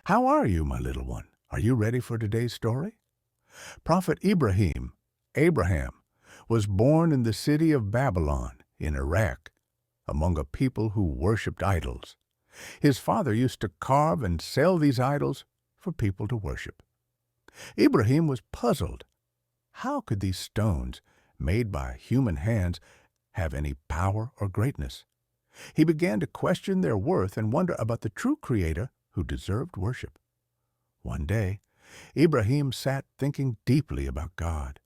How are you, my little one? Are you ready for today's story? Prophet Abraham, was born in the city of Babylon in Iraq, among a people who worshipped idols. His father used to carve and sell these idols for people to worship. Ibrahim was puzzled. How could these stones, made by human hands, have any power or greatness? He began to question their worth and wonder about the true Creator who deserved worship. One day, Ibrahim sat thinking deeply about God.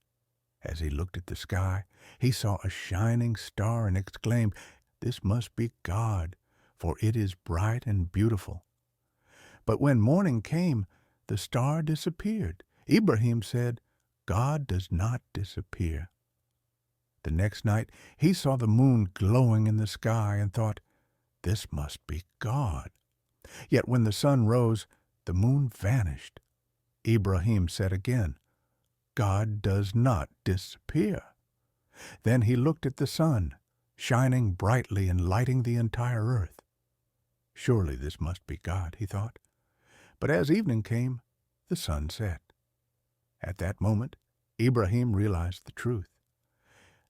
As he looked at the sky, he saw a shining star and exclaimed, "This must be God, for it is bright and beautiful." But when morning came, the star disappeared. Ibrahim said, "God does not disappear." The next night, he saw the moon glowing in the sky and thought, "This must be God." Yet when the sun rose, the moon vanished. Ibrahim said again, "God does not disappear." Then he looked at the sun, shining brightly and lighting the entire earth. Surely this must be God, he thought. But as evening came, the sun set. At that moment, Ibrahim realized the truth.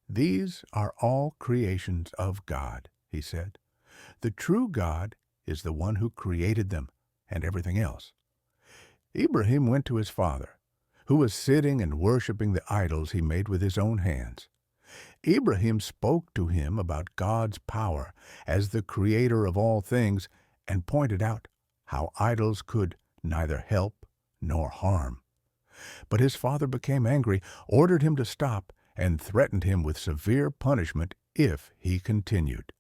"These are all creations of God," he said. "The true God is the one who created them and everything else." Ibrahim went to his father, who was sitting and worshiping the idols he made with his own hands. Ibrahim spoke to him about God's power as the creator of all things and pointed out how idols could neither help nor harm. But his father became angry, ordered him to stop, and threatened him with severe punishment if he continued.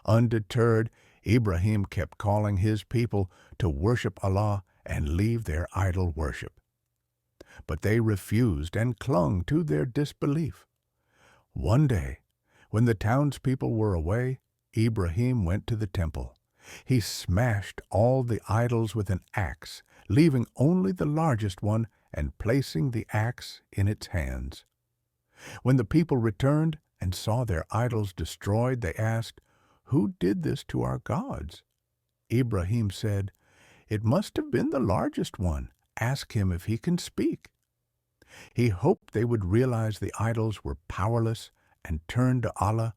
Undeterred, Ibrahim kept calling his people to worship Allah and leave their idol worship. But they refused and clung to their disbelief. One day, when the townspeople were away, Ibrahim went to the temple. He smashed all the idols with an axe, leaving only the largest one and placing the axe in its hands. When the people returned and saw their idols destroyed, they asked, "Who did this to our gods?" Ibrahim said, "It must have been the largest one. Ask him if he can speak." He hoped they would realize the idols were powerless and turn to Allah,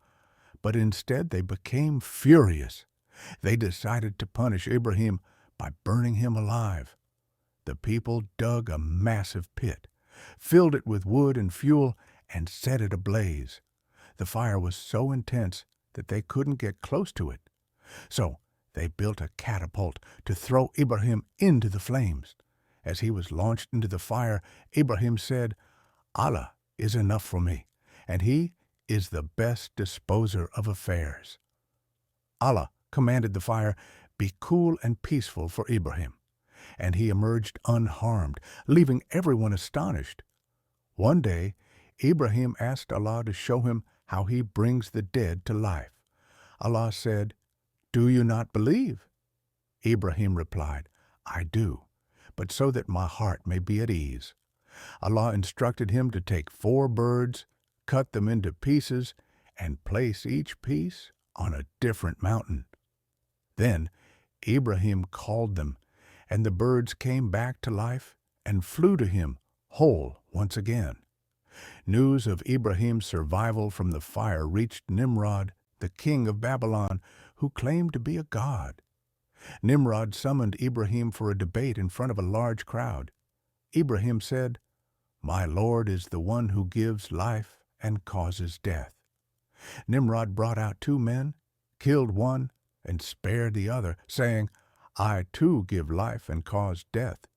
but instead they became furious. They decided to punish Ibrahim by burning him alive. The people dug a massive pit, filled it with wood and fuel, and set it ablaze. The fire was so intense that they couldn't get close to it. So they built a catapult to throw Ibrahim into the flames. As he was launched into the fire, Ibrahim said, "Allah is enough for me, and He is the best disposer of affairs." Allah commanded the fire, "Be cool and peaceful for Ibrahim," and he emerged unharmed, leaving everyone astonished. One day, Ibrahim asked Allah to show him how He brings the dead to life. Allah said, "Do you not believe?" Ibrahim replied, "I do, but so that my heart may be at ease." Allah instructed him to take 4 birds, cut them into pieces, and place each piece on a different mountain. Then Ibrahim called them, and the birds came back to life and flew to him whole once again. News of Ibrahim's survival from the fire reached Nimrod, the king of Babylon, who claimed to be a god. Nimrod summoned Ibrahim for a debate in front of a large crowd. Ibrahim said, "My Lord is the one who gives life and causes death." Nimrod brought out 2 men, killed one, and spared the other, saying, "I too give life and cause death."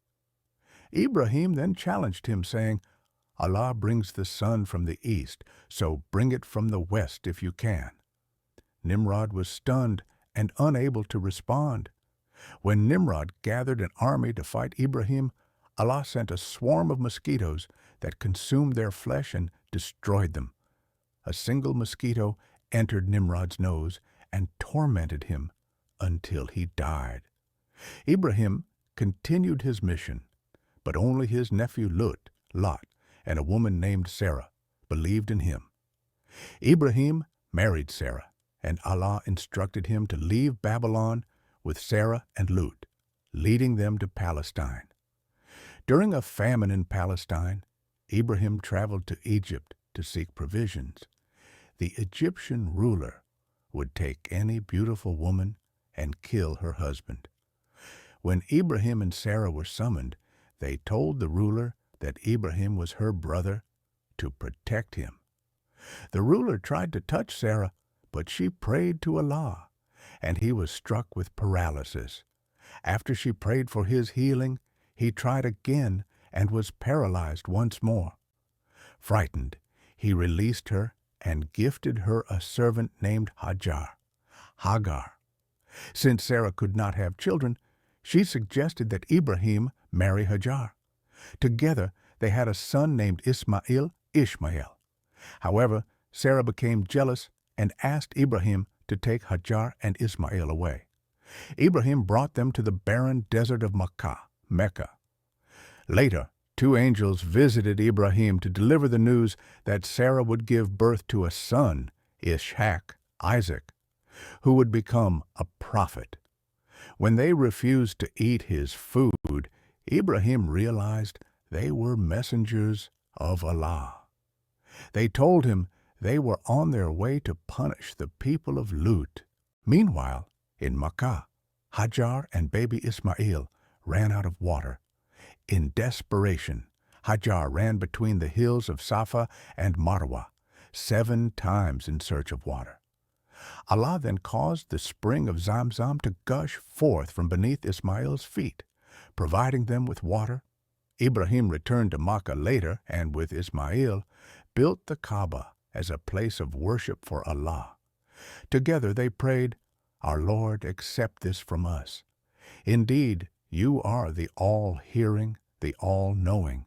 Ibrahim then challenged him, saying, "Allah brings the sun from the east, so bring it from the west if you can." Nimrod was stunned and unable to respond. When Nimrod gathered an army to fight Ibrahim, Allah sent a swarm of mosquitoes that consumed their flesh and destroyed them. A single mosquito entered Nimrod's nose and tormented him until he died. Ibrahim continued his mission, but only his nephew Lot, and a woman named Sarah believed in him. Ibrahim married Sarah, and Allah instructed him to leave Babylon with Sarah and Lut. leading them to Palestine. During a famine in Palestine, Ibrahim traveled to Egypt to seek provisions. The Egyptian ruler would take any beautiful woman and kill her husband. When Ibrahim and Sarah were summoned, they told the ruler that Ibrahim was her brother to protect him. The ruler tried to touch Sarah, but she prayed to Allah, and he was struck with paralysis. After she prayed for his healing, he tried again and was paralyzed once more. Frightened, he released her and gifted her a servant named Hagar. Since Sarah could not have children, she suggested that Ibrahim marry Hagar. Together, they had a son named Ishmael. However, Sarah became jealous and asked Ibrahim to take Hagar and Ismael away. Ibrahim brought them to the barren desert of Mecca. Later, 2 angels visited Ibrahim to deliver the news that Sarah would give birth to a son, Isaac, who would become a prophet. When they refused to eat his food, Ibrahim realized they were messengers of Allah. They told him they were on their way to punish the people of Lut. Meanwhile, in Mecca, Hagar and baby Ismael ran out of water. In desperation, Hagar ran between the hills of Safa and Marwa 7 times in search of water. Allah then caused the spring of Zamzam to gush forth from beneath Ismael's feet, providing them with water. Ibrahim returned to Mecca later and with Ismael built the Kaaba as a place of worship for Allah. Together they prayed, "Our Lord, accept this from us. Indeed, you are the all-hearing, the all-knowing,